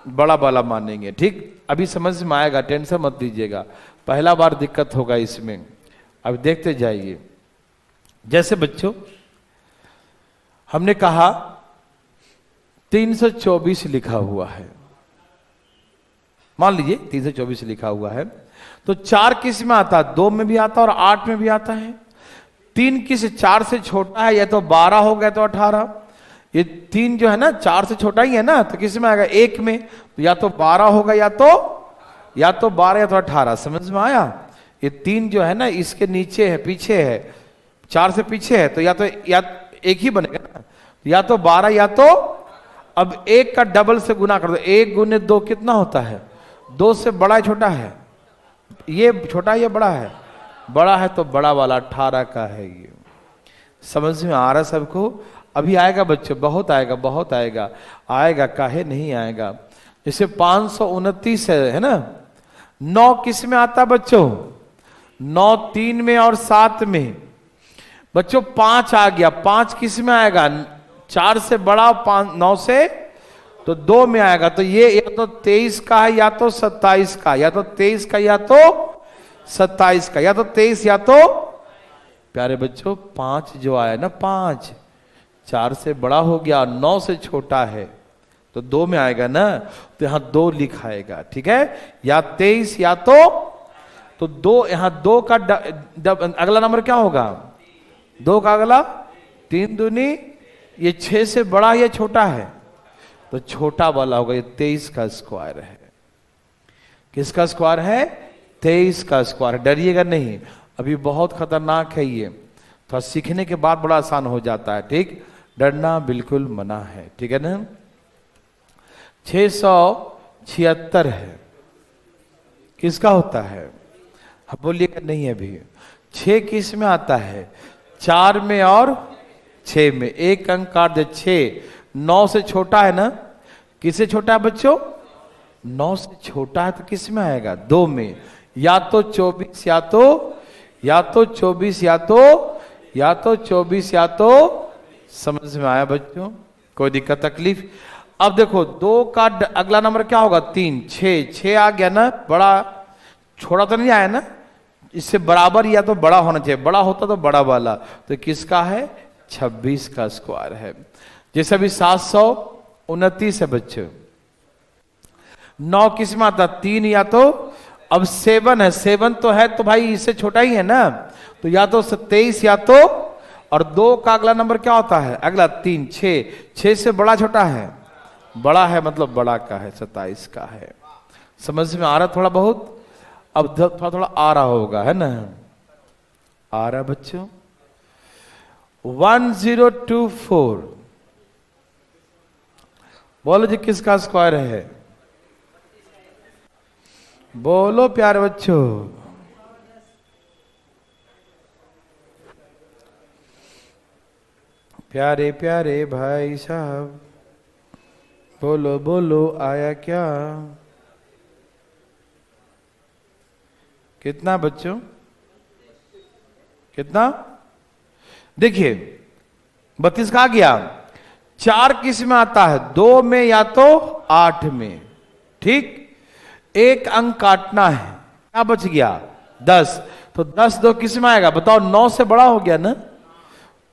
बड़ा वाला मानेंगे, ठीक। अभी समझ में आएगा, टेंशन मत लीजिएगा, पहला बार दिक्कत होगा इसमें, अब देखते जाइए। जैसे बच्चों हमने कहा 324 लिखा हुआ है, मान लीजिए 3 से 24 लिखा हुआ है, तो 4 किस में आता है? 2 में भी आता है और 8 में भी आता है। 3 किस 4 से छोटा है, या तो 12 हो गया तो 18। ये 3 जो है ना 4 से छोटा ही है ना, तो किस में आएगा? 1 में। तो या तो 12 होगा या तो 12 या तो 18। समझ में आया? ये 3 जो है ना इसके नीचे है, पीछे है, 4 से पीछे है, तो या 1 ही बनेगा ना, या तो 12 या तो, अब 1 का डबल से गुना कर दो, 1 गुने 2 कितना होता है? 2 से बड़ा है छोटा है? ये छोटा है या बड़ा है? बड़ा है, तो बड़ा वाला 18 का है ये। समझ में आ रहा सबको? अभी आएगा बच्चों, बहुत आएगा, बहुत आएगा, आएगा, काहे नहीं आएगा। जैसे 529 है ना, 9 किस में आता बच्चों? 9 3 में और 7 में। बच्चों 5 आ गया, 5 किस में आएगा? 4 से बड़ा, 9 से, तो 2 में आएगा। तो ये या तो 23 का है या तो 27 का, या तो 23 का या तो 27 का, या तो 23 या तो, प्यारे बच्चों 5 जो आया ना, 5 4 से बड़ा हो गया, 9 से छोटा है, तो 2 में आएगा ना, तो यहां 2 लिखाएगा। ठीक है, या 23 या तो 2, यहां 2 का अगला नंबर क्या होगा? 2 का अगला 3 दूनी, ये 6 से बड़ा या छोटा है? तो छोटा वाला होगा, ये 23 का स्क्वायर है। किसका स्क्वायर है? 23 का स्क्वायर। डरिएगा नहीं, अभी बहुत खतरनाक है ये, तो सीखने के बाद बड़ा आसान हो जाता है। ठीक, डरना बिल्कुल मना है, ठीक है ना। 676 है, किसका होता है? अब बोलिएगा नहीं अभी। 6 किस में आता है? 4 में और 6 में। 1 अंक काट दे, 6 9 से छोटा है ना, किससे छोटा है बच्चों? 9 से छोटा है, तो किस में आएगा? 2 में। या तो 24 या तो 24 या तो 24 या तो, समझ में आया बच्चों? कोई दिक्कत तकलीफ? अब देखो 2 का अगला नंबर क्या होगा? 3 6 आ गया ना, बड़ा छोटा तो नहीं आया ना, इससे बराबर या तो बड़ा होना चाहिए, बड़ा होता तो बड़ा वाला, तो किसका है? 26 का स्क्वायर है। जैसे अभी 729 है बच्चों, 9 किस में आता? 3 या तो, अब 7 है, 7 तो है तो भाई इससे छोटा ही है ना, तो या तो 27 या तो, और 2 का अगला नंबर क्या होता है? अगला 3 6 से बड़ा छोटा है? बड़ा है, मतलब बड़ा का है, 27 का है। समझ में आ रहा थोड़ा बहुत? अब थोड़ा थोड़ा आ रहा होगा, है ना? आ रहा बच्चों? 1024 बोलो जी, किसका स्क्वायर है? बोलो प्यारे बच्चों। प्यारे प्यारे भाई साहब, बोलो बोलो, आया क्या? कितना बच्चों? कितना? देखिए 32 का आ गया। 4 किस में आता है? 2 में या तो 8 में। ठीक, 1 अंक काटना है, क्या बच गया? 10। तो 10 2 किस में आएगा? बताओ, 9 से बड़ा हो गया ना,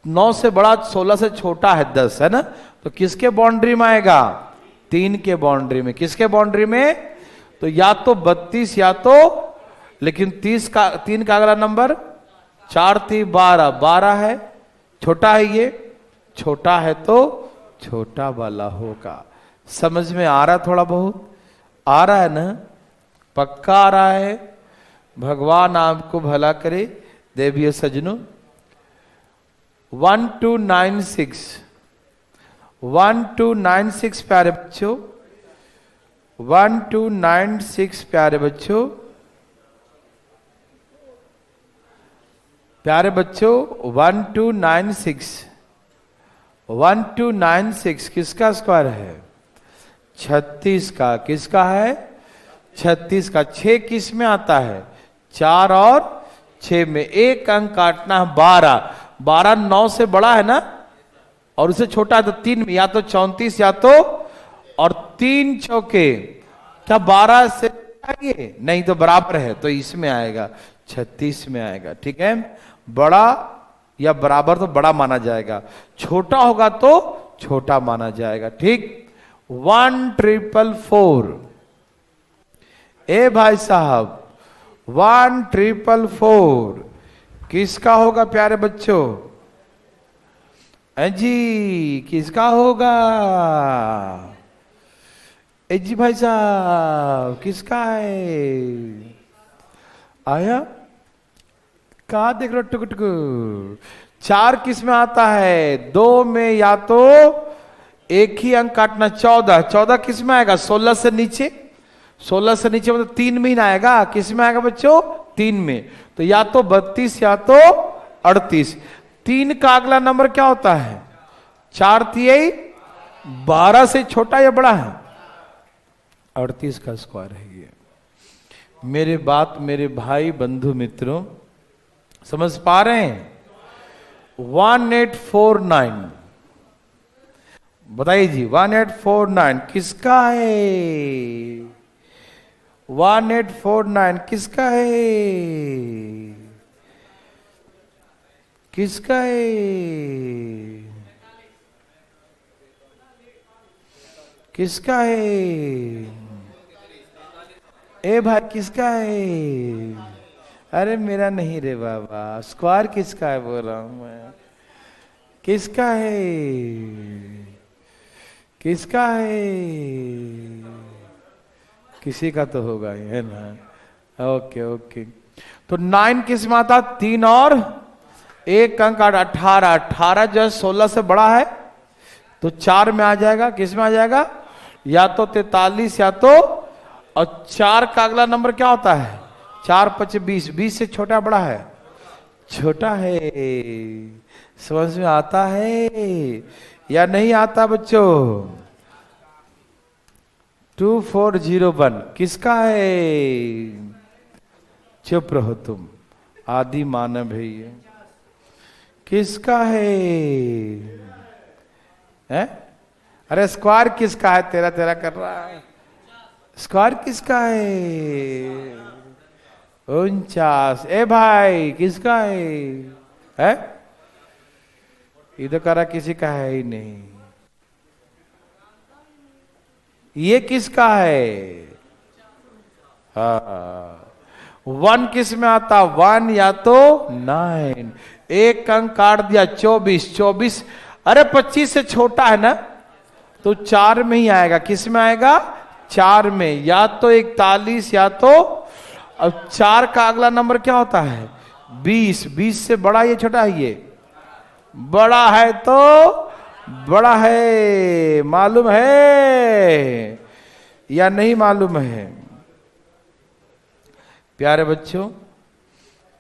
9 से बड़ा 16 से छोटा है 10, है ना, तो किसके बाउंड्री में आएगा? 3 के बाउंड्री में। किसके बाउंड्री में? तो या तो 32 या तो, लेकिन 3 का अगला नंबर 4 3 12, 12 है, छोटा है, ये छोटा है तो छोटा वाला होगा। समझ में आ रहा? थोड़ा बहुत आ रहा है ना? पक्का आ रहा है? भगवान आपको भला करे देवियों सजनों। 1296 प्यारे बच्चों, 1296 प्यारे बच्चों, प्यारे बच्चों 1296 किसका स्क्वायर है? 36 का। किसका है? 36 का। 6 किस में आता है? 4 और 6 में। 1 अंक काटना है, 12 9 से बड़ा है ना, और उसे छोटा है तो 3 में, या तो 34 या तो, और 3 चौके क्या 12 से आएंगे? नहीं, तो बराबर है, तो इसमें आएगा, 36 में आएगा। ठीक है, बड़ा या बराबर तो बड़ा माना जाएगा, छोटा होगा तो छोटा माना जाएगा। ठीक, 1444 ए भाई साहब 1,444 किसका होगा प्यारे बच्चों? जी किसका होगा? जी भाई साहब किसका है? आया कहा देख रहे हो? टुक टुक 4 किस में आता है? 2 में या तो एक ही अंक काटना 14, 14 किस में आएगा? 16 से नीचे, 16 से नीचे मतलब 3 में ही ना आएगा। किस में आएगा बच्चों? 3 में। तो या तो 32 या तो 38। 3 का अगला नंबर क्या होता है? 4 तिहाई 12 से छोटा या बड़ा है? 38 का स्क्वायर है ये। मेरे बात मेरे भाई बंधु मित्रों समझ पा रहे हैं? 1849 बताइए जी। 1849 किसका है? 1849 किसका है? किसका है? किसका है? ए भाई किसका है? अरे मेरा नहीं रे बाबा। स्क्वायर किसका है बोल रहा हूं मैं। किसका है? किसका है? किसी का तो होगा ही है ना। Okay okay. तो 9 किस में आता? 3 और 1 अंक 18। 18 जो है 16 से बड़ा है तो 4 में आ जाएगा। किस में आ जाएगा? या तो 43 या तो, और 4 का अगला नंबर क्या होता है? 4 5 20। 20 से छोटा बड़ा है? छोटा है। समझ में आता है या नहीं आता बच्चों? 2401 किसका है? चुप रहो तुम, आदि मानव है ये। किसका है? हैं? अरे स्क्वायर किसका है? तेरा तेरा कर रहा है। स्क्वायर किसका है? 49। ए भाई किसका है? इधर करा किसी का है ही नहीं। ये किसका है? हाँ 1 किस में आता? 1 या तो 9। 1 अंक काट दिया 24। 24 अरे 25 से छोटा है ना तो 4 में ही आएगा। किस में आएगा? 4 में। या तो 41 या तो, अब 4 का अगला नंबर क्या होता है? 20। 20 से बड़ा ये छोटा है? ये बड़ा है तो बड़ा है। मालूम है या नहीं मालूम है? प्यारे बच्चों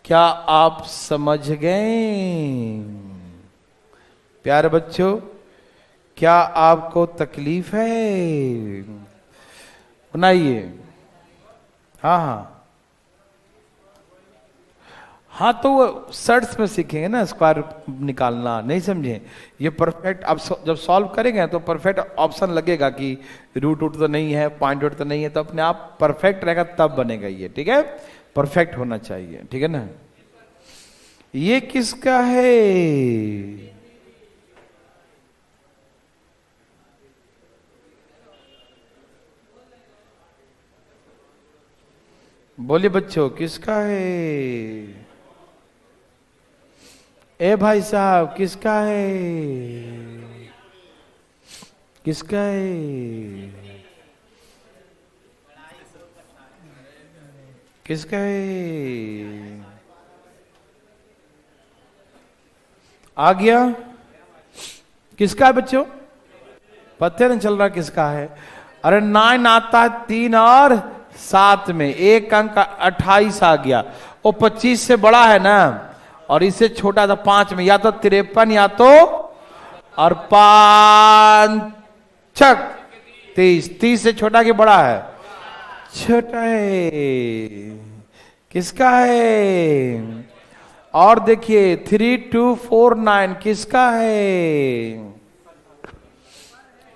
क्या आप समझ गए? प्यारे बच्चों क्या आपको तकलीफ है? बनाइए। हाँ हाँ हाँ तो वो सर्ट्स में सीखेंगे ना स्क्वायर निकालना। नहीं समझे? ये परफेक्ट अब जब सॉल्व करेंगे तो परफेक्ट ऑप्शन लगेगा कि रूट वूट तो नहीं है, पॉइंट वूट तो नहीं है, तो अपने आप परफेक्ट रहेगा तब बनेगा ये। ठीक है? परफेक्ट होना चाहिए। ठीक है ना? ये किसका है? बोलिए बच्चों किसका है? ए भाई साहब किसका है? किसका है? किसका है? आ गया? किसका है बच्चों? पता नहीं चल रहा किसका है। अरे 9 आता है 3 और 7 में। 1 अंक 28 आ गया। वो 25 से बड़ा है ना और इससे छोटा था 5 में। या तो 53 या तो, और 5 छक 30। 30 से छोटा कि बड़ा है? छोटा है। किसका है? और देखिए 3249 किसका है?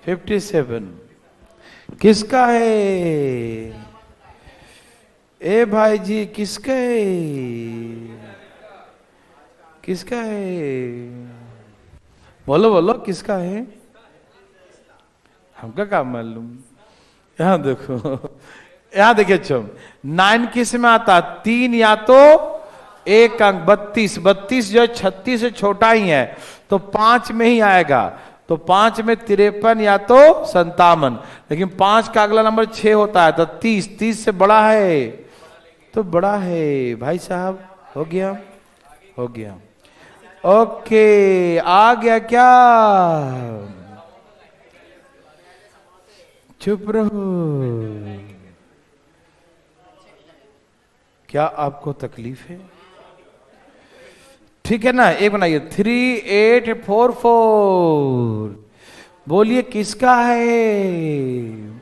57 किसका है? ए भाई जी किसका है? किसका है? बोलो बोलो किसका है? हमका क्या मालूम? यहां देखो यहां देखिए चुम 9 किस में आता? 3 या तो 1 अंक 32, 32 जो 36 से छोटा ही है तो 5 में ही आएगा। तो 5 में 53 या तो 57, लेकिन 5 का अगला नंबर 6 होता है तो 30, 30 से बड़ा है तो बड़ा है भाई साहब। हो गया, हो गया, ओके आ गया क्या? चुप रहो। क्या आपको तकलीफ है? ठीक है ना, एक बनाइए 3844। बोलिए किसका है?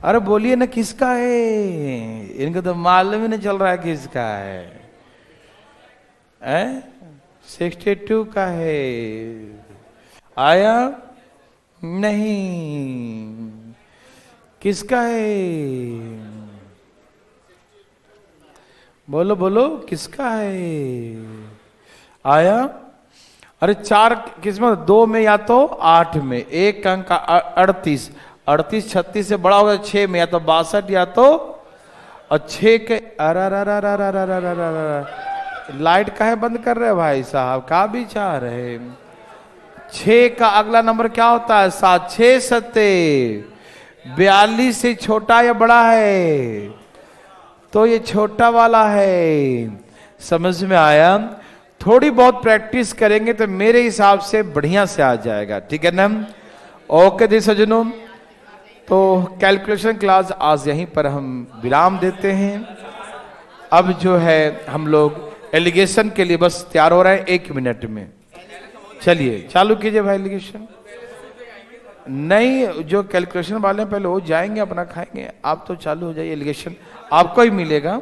अरे बोलिए ना किसका है? इनको तो मालूम ही नहीं चल रहा है किसका है। 62 का है। आया नहीं? किसका है? बोलो बोलो किसका है? आया? अरे 4 किस्मत 2 में या तो 8 में, 1 अंक का 38, 38 36 से बड़ा होगा 6 में, या तो 62 या तो, और 6 के लाइट काहे बंद कर रहे भाई साहब? का विचार है? 6 का अगला नंबर क्या होता है? 7, 6 सत्ते 42 से छोटा या बड़ा है? तो ये छोटा वाला है। समझ में आया? थोड़ी बहुत प्रैक्टिस करेंगे तो मेरे हिसाब से बढ़िया से आ जाएगा, ठीक है ना? ओके जी सज्जनों, तो कैलकुलेशन क्लास आज यहीं पर हम विराम देते हैं। अब जो है हम लोग एलिगेशन के लिए बस तैयार हो रहे हैं 1 मिनट में। चलिए चालू कीजिए भाई एलिगेशन। नहीं, जो कैलकुलेशन वाले पहले वो जाएंगे अपना खाएंगे, आप तो चालू हो जाइए। एलिगेशन आपको ही मिलेगा,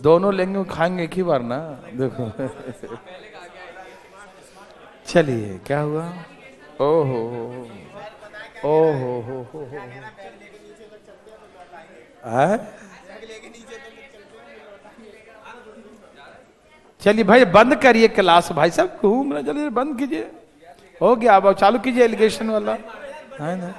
दोनों लेंगे खाएंगे एक ही बार ना। देखो चलिए क्या हुआ? ओहो ओहो हो चलिए भाई बंद करिए क्लास, भाई साहब घूम रहे, चलिए बंद कीजिए। हो गया, अब चालू कीजिए एलिगेशन वाला, है ना?